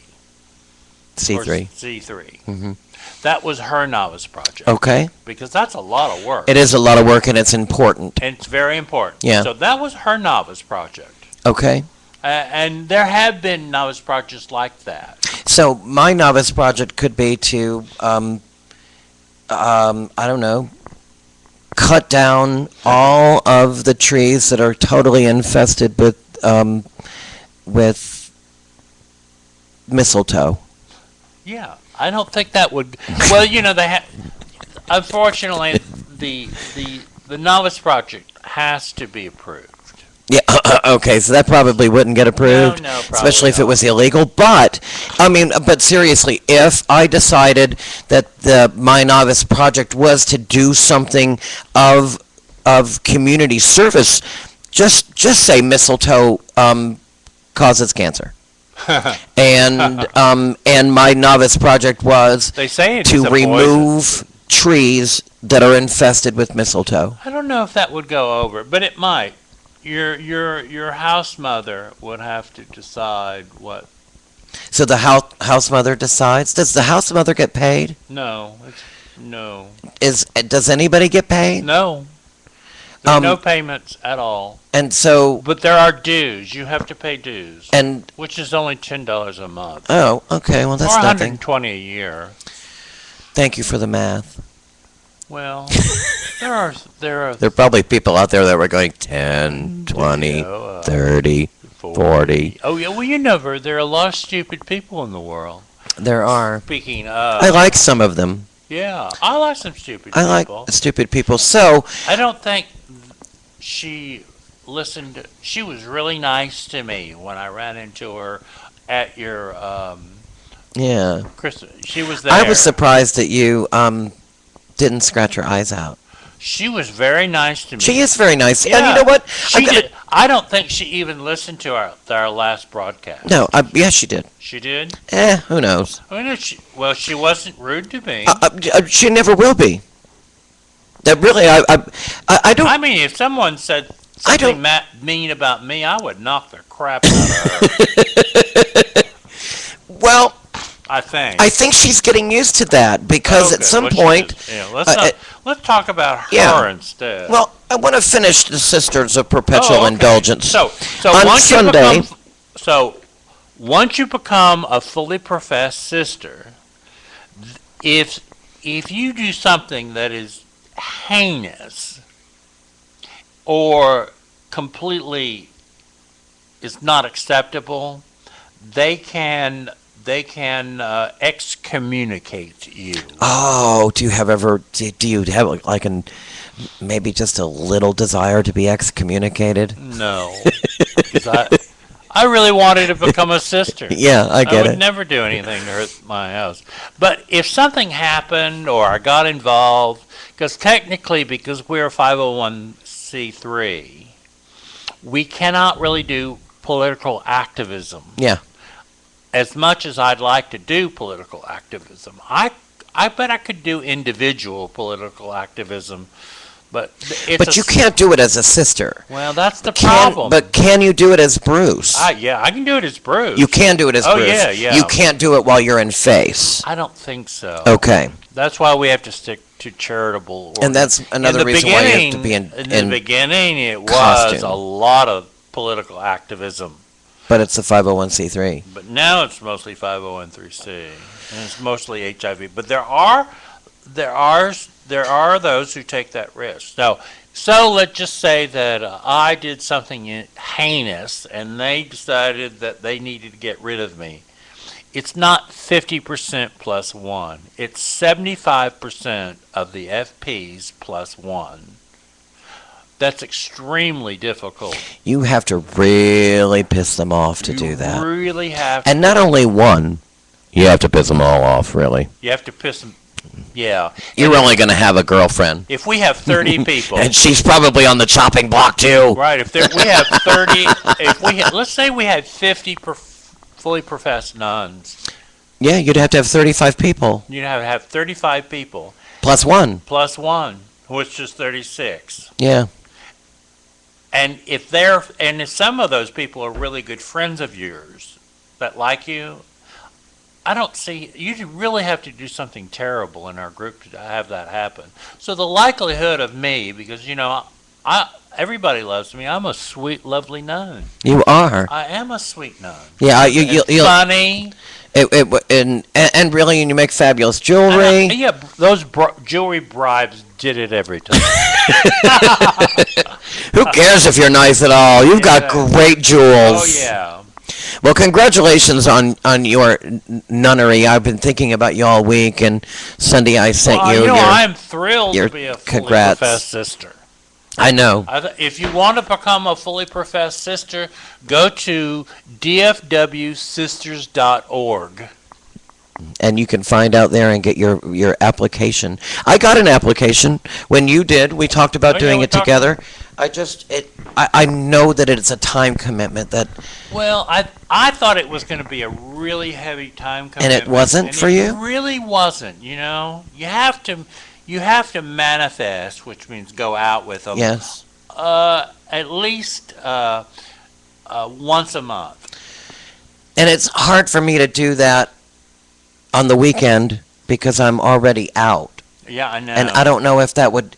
B: C3.
C: C3.
B: Mhm.
C: That was her novice project.
B: Okay.
C: Because that's a lot of work.
B: It is a lot of work and it's important.
C: And it's very important.
B: Yeah.
C: So that was her novice project.
B: Okay.
C: And there have been novice projects like that.
B: So my novice project could be to, I don't know, cut down all of the trees that are totally infested with mistletoe.
C: Yeah. I don't think that would. Well, unfortunately, the novice project has to be approved.
B: Yeah, okay, so that probably wouldn't get approved,
C: No, probably
B: especially if it
C: not.
B: was illegal. But, but seriously, if I decided that my novice project was to do something of community service, just say mistletoe causes cancer. And my novice project was
C: They say it's
B: to
C: a poison.
B: remove trees that are infested with mistletoe.
C: I don't know if that would go over, but it might. Your house mother would have to decide what.
B: So the house mother decides. Does the house mother get paid?
C: No.
B: Does anybody get paid?
C: No. There are
B: Um,
C: no payments at all.
B: And so
C: But there are dues. You have to pay dues,
B: and
C: which is only $10 a month.
B: oh, okay. Well, that's
C: or
B: nothing.
C: $120 a year.
B: Thank you for the math.
C: Well, there are
B: There are probably people out there that were going 10, 20, 30. 40.
C: Oh yeah, well there are a lot of stupid people in the world.
B: There are.
C: Speaking of,
B: I like some of them.
C: yeah, I like some stupid
B: I like
C: people.
B: stupid people. So,
C: I don't think she listened. She was really nice to me when I ran into her at your
B: yeah.
C: Christmas. She was there.
B: I was surprised that you didn't scratch your eyes out.
C: She was very nice to me.
B: She is very nice. And
C: Yeah.
B: you know what?
C: She did. I don't think she even listened to our last broadcast.
B: No, yes, she did.
C: She did.
B: Who knows?
C: I mean, she wasn't rude to me.
B: She never will be. That really, I don't.
C: I mean, if someone said
B: I don't-
C: something mean about me, I would knock the crap out of her.
B: Well,
C: I think.
B: I think she's getting used to that because
C: Okay,
B: at some
C: well, she
B: point,
C: is. Yeah, let's talk about her
B: yeah.
C: instead.
B: well, I want to finish the Sisters of Perpetual
C: Oh, okay.
B: Indulgence.
C: So
B: On
C: once
B: Sunday-
C: you become, once you become a fully professed sister, if you do something that is heinous or completely is not acceptable, they can excommunicate you.
B: Oh, do you have like maybe just a little desire to be excommunicated?
C: No, because I really wanted to become a sister.
B: Yeah, I get
C: would
B: it.
C: never do anything to hurt my house. But if something happened or I got involved, because technically, because we're a 501c3, we cannot really do political activism.
B: Yeah.
C: As much as I'd like to do political activism, I bet I could do individual political activism, but
B: But you can't do it as a sister.
C: Well, that's the problem.
B: But can you do it as Bruce?
C: Yeah, I can do it as Bruce.
B: You can do it as
C: Oh,
B: Bruce.
C: yeah, yeah.
B: You can't do it while you're in face.
C: I don't think so.
B: Okay.
C: That's why we have to stick to charitable.
B: And that's another reason why you have to be in
C: the beginning, it was
B: costume.
C: a lot of political activism.
B: But it's a 501c3.
C: But now it's mostly 501c, and it's mostly HIV. But there are those who take that risk. So let's just say that I did something heinous, and they decided that they needed to get rid of me. It's not 50% plus one. It's 75% of the FPs plus one. That's extremely difficult.
B: You have to really piss them off to do
C: You
B: that.
C: really have to.
B: And not only one, you have to piss them all off, really.
C: You have to piss them. Yeah.
B: You're only going to have a girlfriend.
C: If we have 30 people.
B: And she's probably on the chopping block, too.
C: Right. We have 30. Let's say we had 50 fully professed nuns.
B: Yeah, you'd have to have 35 people.
C: You'd have 35 people.
B: Plus one.
C: Plus one, which is 36.
B: Yeah.
C: And if some of those people are really good friends of yours that like you, I don't see, you really have to do something terrible in our group to have that happen. So the likelihood of me, because, everybody loves me, I'm a sweet, lovely nun.
B: You are.
C: I am a sweet nun.
B: Yeah, you'll
C: Funny.
B: and really, and you make fabulous jewelry.
C: Those jewelry bribes did it every time.
B: Who cares if you're nice at all? You've got great jewels.
C: Oh, yeah.
B: Well, congratulations on your nunnery. I've been thinking about you all week, and Sunday I sent you your...
C: I'm thrilled
B: your
C: to be a fully
B: congrats.
C: professed sister.
B: I know.
C: If you want to become a fully professed sister, go to dfwsisters.org.
B: And you can find out there and get your application. I got an application when you did. We talked about doing it together. I know that it's a time commitment that...
C: Well, I thought it was going to be a really heavy time commitment.
B: And it wasn't for you?
C: It really wasn't, You have to manifest, which means go out with them.
B: Yes.
C: At least once a month.
B: And it's hard for me to do that on the weekend because I'm already out.
C: Yeah, I know.
B: And I don't know if that would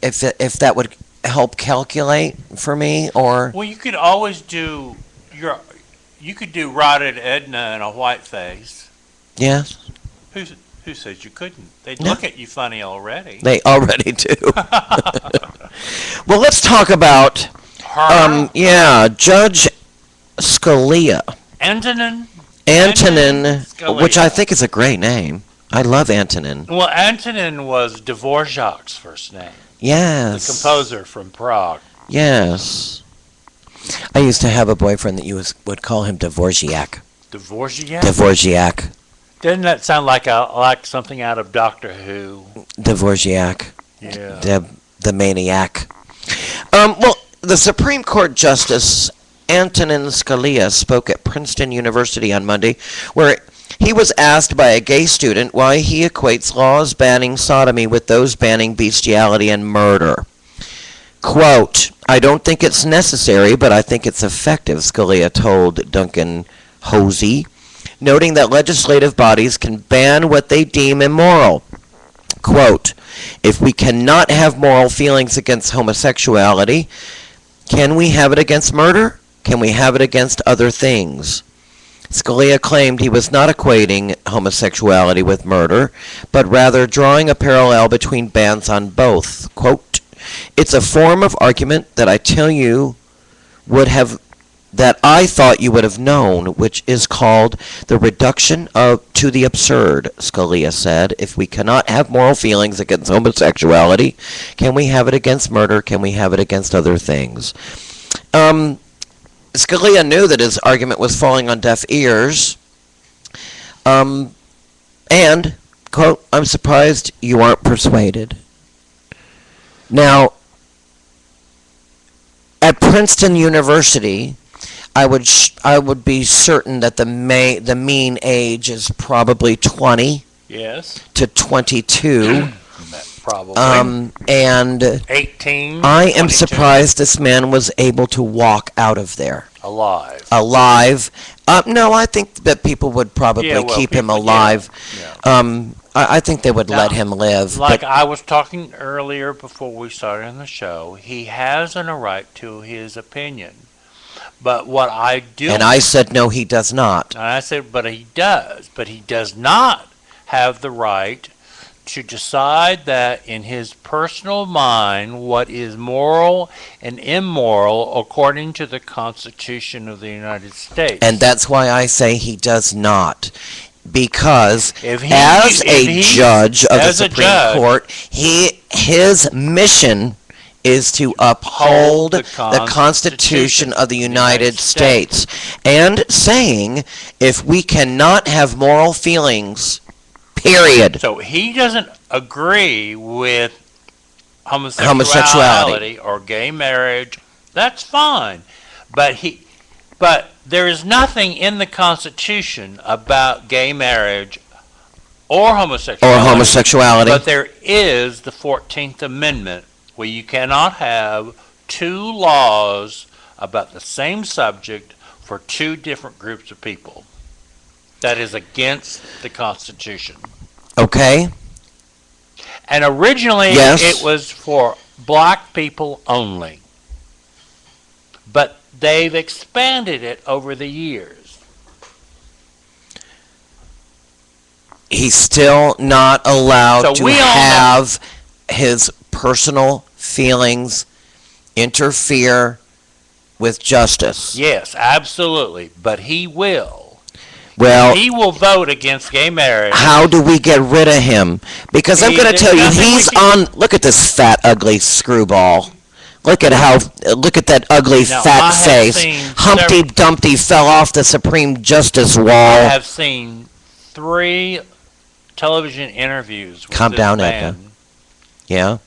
B: help calculate for me or...
C: Well, you could always do Rotted Edna in a white face.
B: Yes.
C: Who says you couldn't? They'd
B: No.
C: look at you funny already.
B: They already do. Well, let's talk about
C: Her,
B: Judge Scalia.
C: Antonin
B: Antonin, which I
C: Scalia.
B: think is a great name. I love Antonin.
C: Well, Antonin was Dvorak's first name. The
B: Yes.
C: composer from Prague.
B: Yes. I used to have a boyfriend that would call him Dvorak.
C: Dvorak?
B: Dvorak.
C: Doesn't that sound like something out of Doctor Who?
B: Dvorak.
C: Yeah.
B: The maniac. Well, the Supreme Court Justice Antonin Scalia spoke at Princeton University on Monday, where he was asked by a gay student why he equates laws banning sodomy with those banning bestiality and murder. Quote, "I don't think it's necessary, but I think it's effective," Scalia told Duncan Hosey, noting that legislative bodies can ban what they deem immoral. Quote, "If we cannot have moral feelings against homosexuality, can we have it against murder? Can we have it against other things?" Scalia claimed he was not equating homosexuality with murder, but rather drawing a parallel between bans on both. Quote, "It's a form of argument that I thought you would have known, which is called the reduction to the absurd," Scalia said. "If we cannot have moral feelings against homosexuality, can we have it against murder? Can we have it against other things?" Scalia knew that his argument was falling on deaf ears. And, quote, I'm surprised you aren't persuaded. Now, at Princeton University, I would be certain that the mean age is probably 20
C: Yes,
B: to 22.
C: probably.
B: And
C: 18.
B: I am
C: 22,
B: surprised this man was able to walk out of there
C: alive.
B: alive. No, I think that people would probably
C: Yeah, well,
B: keep him
C: people-
B: alive.
C: Yeah.
B: I think they would let
C: Now,
B: him live.
C: Like
B: But
C: I was talking earlier before we started on the show, he has a right to his opinion. But what I do,
B: and I said no, he does not.
C: and I said, but he does. But he does not have the right to decide that in his personal mind what is moral and immoral according to the Constitution of the United States.
B: And that's why I say he does not. Because
C: If he-
B: as
C: if
B: a
C: he's-
B: judge of the
C: as a
B: Supreme
C: judge-
B: Court, his mission is to uphold the Constitution of the United States. And saying, if we cannot have moral feelings, period.
C: So he doesn't agree with
B: Homosexuality.
C: or gay marriage. That's fine, but there is nothing in the Constitution about gay marriage or homosexuality.
B: Or homosexuality.
C: But there is the 14th Amendment, where you cannot have two laws about the same subject for two different groups of people. That is against the Constitution.
B: Okay?
C: And originally,
B: Yes.
C: it was for black people only. But they've expanded it over the years.
B: He's still not allowed
C: So
B: to
C: we all know-
B: have his personal feelings interfere with justice.
C: Yes, absolutely. But he will.
B: Well,
C: He will vote against gay marriage.
B: how do we get rid of him? Because I'm
C: He-
B: going to tell you,
C: there's nothing we
B: he's
C: can-
B: on. Look at this fat, ugly screwball. Look at that ugly
C: Now, I
B: fat
C: have
B: face.
C: seen
B: Humpty
C: several-
B: Dumpty fell off the Supreme Justice
C: I
B: wall.
C: have seen 3 television interviews with
B: Calm
C: this
B: down,
C: man.
B: Edna. Yeah.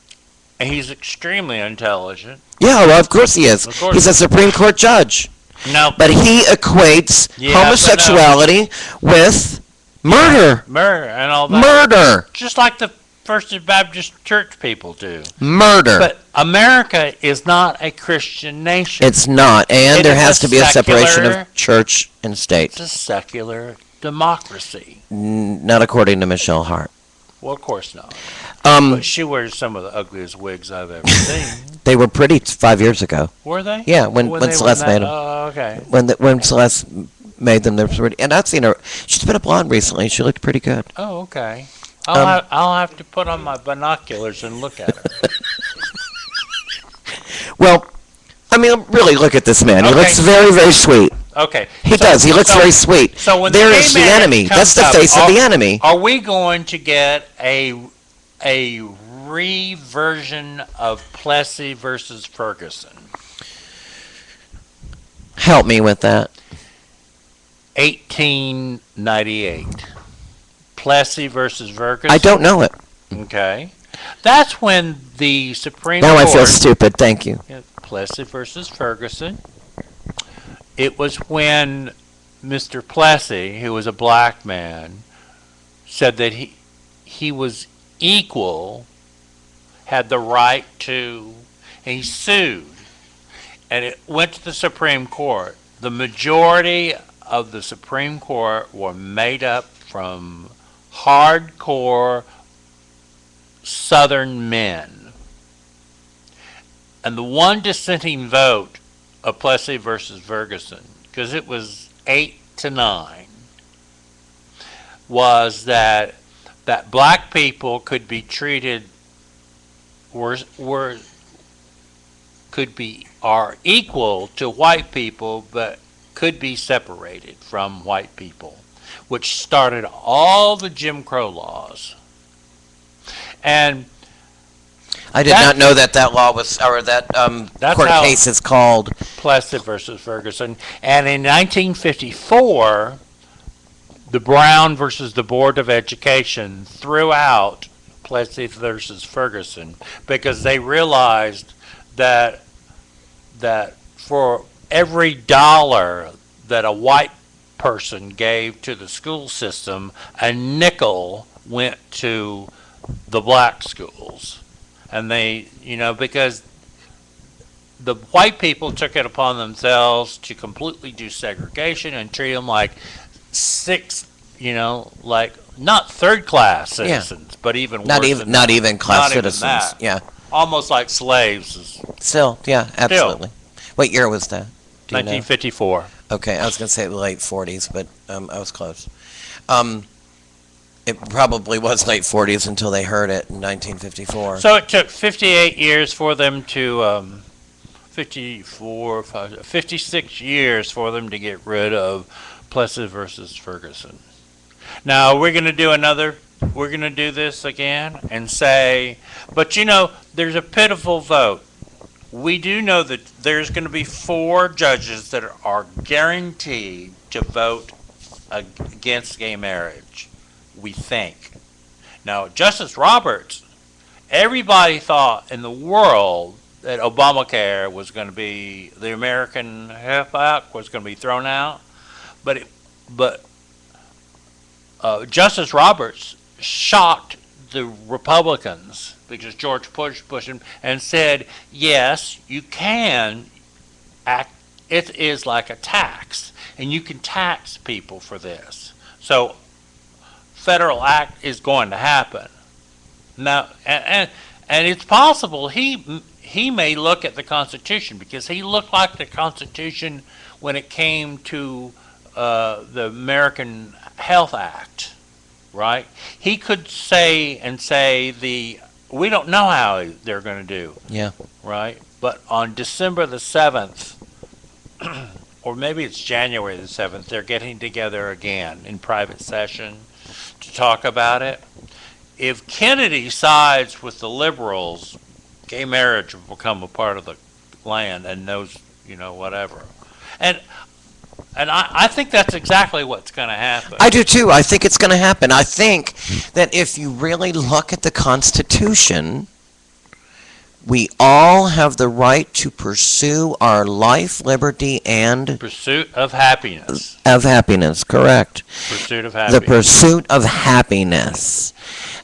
C: And he's extremely intelligent.
B: Yeah, well, of course he is.
C: Of course.
B: He's a Supreme Court judge.
C: No,
B: But he equates
C: Yeah, but no.
B: homosexuality with murder.
C: murder and all that.
B: Murder.
C: Just like the First Baptist Church people do.
B: Murder.
C: But America is not a Christian nation.
B: It's not. And
C: It
B: there
C: is
B: has
C: a
B: to be a separation
C: secular-
B: of church and state.
C: It's a secular democracy.
B: Not according to Michelle Hart.
C: Well, of course not. But she wears some of the ugliest wigs I've ever seen.
B: They were pretty 5 years ago.
C: Were they?
B: Yeah, when
C: they were
B: Celeste
C: that-
B: made 'em.
C: Oh, okay.
B: When Celeste made them, they were pretty. And I've seen her. She's been a blonde recently. She looked pretty good.
C: Oh, okay.
B: Um,
C: I'll have to put on my binoculars and look at her.
B: Well, I mean, really look at this man. He
C: Okay.
B: looks very, very sweet.
C: Okay.
B: He does. He looks very sweet.
C: So when
B: There
C: the
B: is
C: gay
B: the
C: marriage
B: enemy. That's
C: comes
B: the
C: up,
B: face of the enemy.
C: Are we going to get a reversion of Plessy versus Ferguson?
B: Help me with that.
C: 1898. Plessy versus Ferguson.
B: I don't know it.
C: Okay. That's when the Supreme
B: Now I
C: Court.
B: feel stupid. Thank you.
C: Yeah, Plessy versus Ferguson. It was when Mr. Plessy, who was a black man, said that he was equal, had the right to, and he sued. And it went to the Supreme Court. The majority of the Supreme Court were made up from hardcore Southern men. And the one dissenting vote of Plessy versus Ferguson, because it was 8-9, was that black people could be treated are equal to white people, but could be separated from white people, which started all the Jim Crow laws. And
B: I did
C: That-
B: not know that law was, or that
C: That's
B: court
C: how-
B: case is called.
C: Plessy versus Ferguson. And in 1954, the Brown versus the Board of Education threw out Plessy versus Ferguson because they realized that for every dollar that a white person gave to the school system, a nickel went to the black schools. And they, because the white people took it upon themselves to completely do segregation and treat them like like not third class citizens, but even
B: Not
C: worse
B: even
C: than
B: not
C: that.
B: even class
C: Not even
B: citizens.
C: that.
B: Yeah.
C: Almost like slaves.
B: Still, yeah, absolutely. What year was that? Do you know?
C: 1954.
B: Okay, I was going to say the late 40s, but I was close. It probably was late 40s until they heard it in 1954.
C: So it took 58 years for them to 56 years for them to get rid of Plessy versus Ferguson. Now we're going to do this again and say, but there's a pitiful vote. We do know that there's going to be 4 judges that are guaranteed to vote against gay marriage, we think. Now, Justice Roberts, everybody thought in the world that Obamacare was going to be, the American Health Act was going to be thrown out, but Justice Roberts shocked the Republicans because George pushed him and said, yes, you can act, it is like a tax, and you can tax people for this. So federal act is going to happen. Now, and it's possible he may look at the Constitution because he looked like the Constitution when it came to the American Health Act, right? He could say we don't know how they're going to do.
B: Yeah.
C: Right? But on December the 7th, or maybe it's January the 7th, they're getting together again in private session to talk about it. If Kennedy sides with the liberals, gay marriage will become a part of the land and those, whatever. And I think that's exactly what's going to happen.
B: I do too. I think it's going to happen. I think that if you really look at the Constitution, we all have the right to pursue our life, liberty, and
C: Pursuit of happiness.
B: of happiness. Correct.
C: Pursuit of
B: The
C: happiness.
B: pursuit of happiness.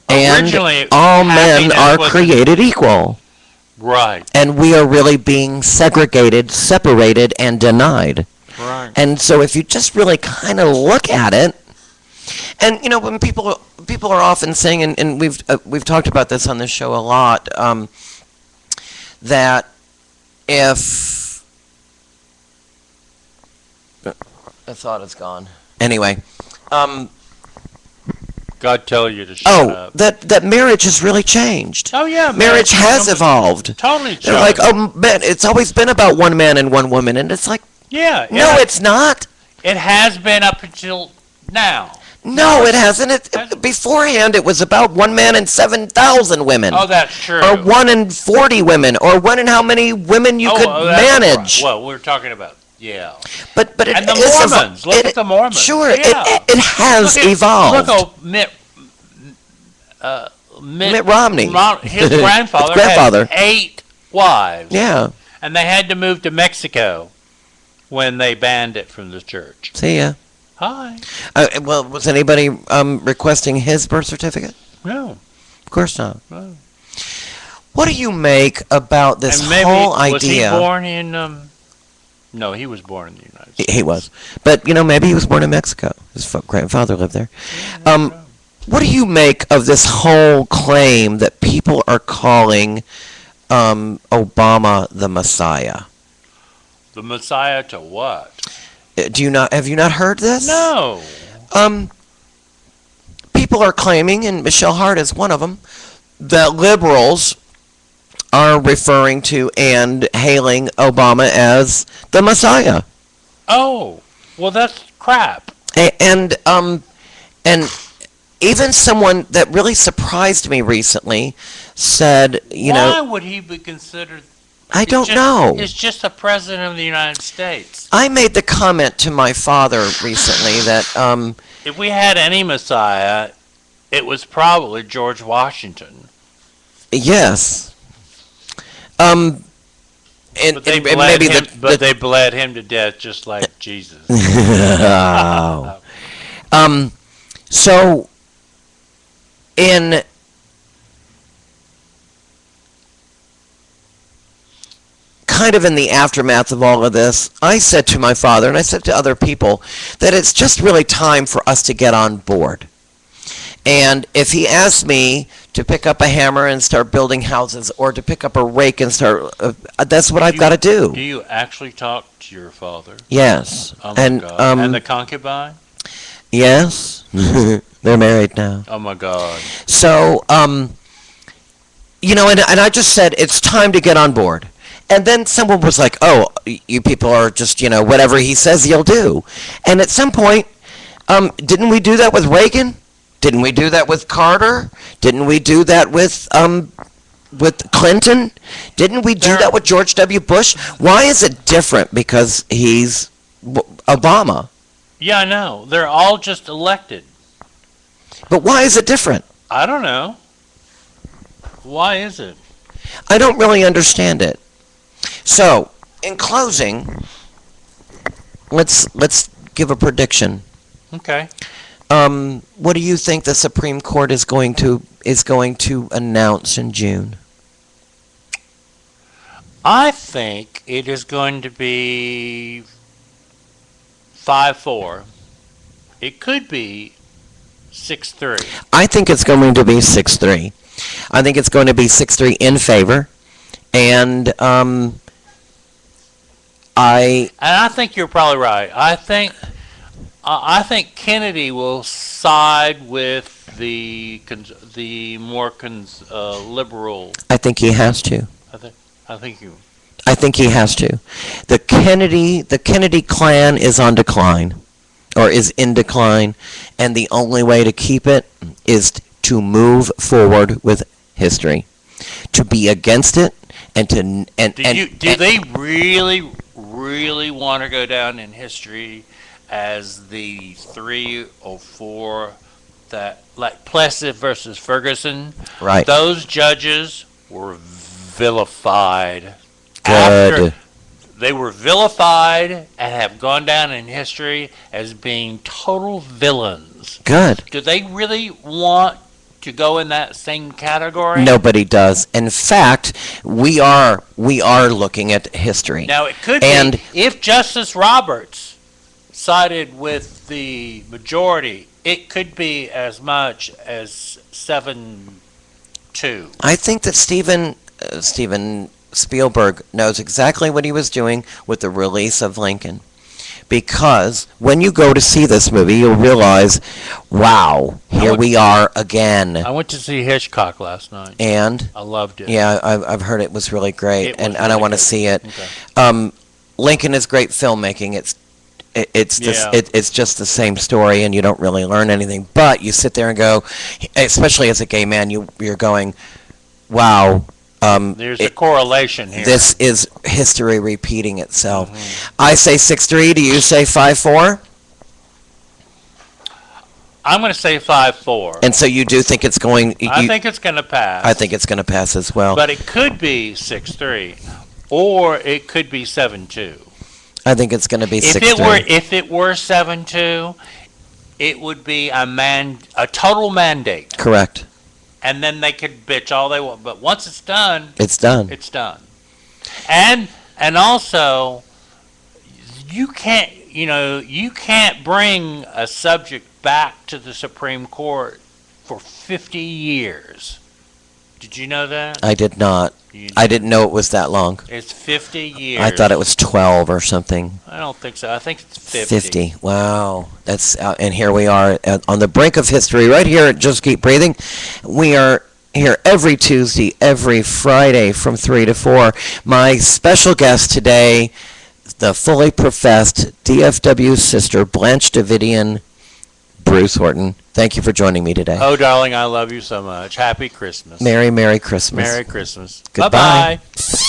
B: And
C: Originally,
B: all men
C: happiness
B: are
C: was-
B: created equal.
C: Right.
B: And we are really being segregated, separated, and denied.
C: Right.
B: And so if you just really kind of look at it, and when people are often saying, and we've talked about this on this show a lot, that if I thought it's gone. Anyway,
C: God tell you to shut up.
B: that marriage has really changed.
C: Oh yeah,
B: Marriage has evolved.
C: Totally.
B: They're like, oh man, it's always been about one man and one woman, and it's like,
C: yeah.
B: no, it's not.
C: It has been up until now.
B: No, it hasn't. Beforehand, it was about one man and 7,000 women.
C: Oh, that's true.
B: Or 1 in 40 women, or 1 in how many women you could
C: that's
B: manage.
C: right. Well, we're talking about
B: But it
C: and the
B: is
C: Mormons. Look at the Mormons.
B: Sure,
C: Yeah.
B: it has evolved.
C: Look, Mitt
B: Romney.
C: His grandfather,
B: His grandfather.
C: had 8 wives.
B: Yeah.
C: And they had to move to Mexico when they banned it from the church.
B: See ya.
C: Hi.
B: Well, was anybody requesting his birth certificate?
C: No.
B: Of course not.
C: No.
B: What do you make about this
C: And maybe,
B: whole
C: was he
B: idea?
C: born in? No, he was born in the United States.
B: He was, but maybe he was born in Mexico. His grandfather lived there. What do you make of this whole claim that people are calling Obama the Messiah?
C: The Messiah to what?
B: Do you not? Have you not heard this?
C: No.
B: People are claiming, and Michelle Hart is one of them, that liberals are referring to and hailing Obama as the Messiah.
C: Oh, well, that's crap.
B: And even someone that really surprised me recently said,
C: Why would he be considered?
B: I don't know.
C: He's just the president of the United States.
B: I made the comment to my father recently that,
C: If we had any Messiah, it was probably George Washington.
B: yes. And
C: But they
B: and
C: bled
B: maybe
C: him, they bled him to death just like Jesus.
B: Oh. So, in kind of in the aftermath of all of this, I said to my father, and I said to other people, that it's just really time for us to get on board. And if he asked me to pick up a hammer and start building houses, or to pick up a rake and start, that's what I've got to
C: Do
B: do.
C: you actually talk to your father?
B: Yes.
C: Oh my
B: And
C: God. And the concubine?
B: yes, they're married now.
C: Oh my God.
B: So, and I just said, it's time to get on board. And then someone was like, oh, you people are just, whatever he says, you'll do. And at some point, didn't we do that with Reagan? Didn't we do that with Carter? Didn't we do that with Clinton? Didn't we do that with George W. Bush? Why is it different because he's Obama?
C: Yeah, I know. They're all just elected.
B: But why is it different?
C: I don't know. Why is it?
B: I don't really understand it. So, in closing, let's give a prediction.
C: Okay.
B: What do you think the Supreme Court is going to announce in June?
C: I think it is going to be 5-4. It could be 6-3.
B: I think it's going to be 6-3. I think it's going to be 6-3 in favor, and
C: I think you're probably right. I think Kennedy will side with the more liberal.
B: I think he has to.
C: I think you.
B: I think he has to. The Kennedy clan is on decline, or is in decline, and the only way to keep it is to move forward with history, to be against it, and to
C: Do they really want to go down in history as the 3 or 4 that, like Plessy versus Ferguson?
B: right.
C: Those judges were vilified.
B: Good.
C: They were vilified and have gone down in history as being total villains.
B: Good.
C: Do they really want to go in that same category?
B: Nobody does. In fact, we are looking at history.
C: Now, it could
B: And-
C: be, if Justice Roberts sided with the majority, it could be as much as 7-2.
B: I think that Steven Spielberg knows exactly what he was doing with the release of Lincoln. Because when you go to see this movie, you'll realize, wow, here we are again.
C: I went to see Hitchcock last night.
B: And
C: I loved it.
B: yeah, I've heard it was really great,
C: It was
B: and I
C: really
B: want to
C: good.
B: see it.
C: Okay.
B: Lincoln is great filmmaking. It's just the same story, and you don't really learn anything. But you sit there and go, especially as a gay man, you're going, wow.
C: There's a correlation here.
B: This is history repeating itself. I say 6-3. Do you say 5-4?
C: I'm going to say 5-4.
B: And so you do think it's going?
C: I think it's going to pass.
B: I think it's going to pass as well.
C: But it could be 6-3, or it could be 7-2.
B: I think it's going to be 6-3.
C: If it were 7-2, it would be a total mandate,
B: Correct.
C: and then they could bitch all they want. But once it's done,
B: It's done.
C: it's done. And also, you can't bring a subject back to the Supreme Court for 50 years. Did you know that?
B: I did not.
C: You-
B: I didn't know it was that long.
C: It's 50 years.
B: I thought it was 12 or something.
C: I don't think so. I think it's 50.
B: 50. Wow. That's and here we are on the brink of history right here at Just Keep Breathing. We are here every Tuesday, every Friday from 3 to 4. My special guest today, the fully professed DFW sister Blanche Davidian, Bruce Horton. Thank you for joining me today.
C: Oh, darling, I love you so much. Happy Christmas.
B: Merry Christmas.
C: Merry Christmas.
B: Goodbye.
C: Bye-bye.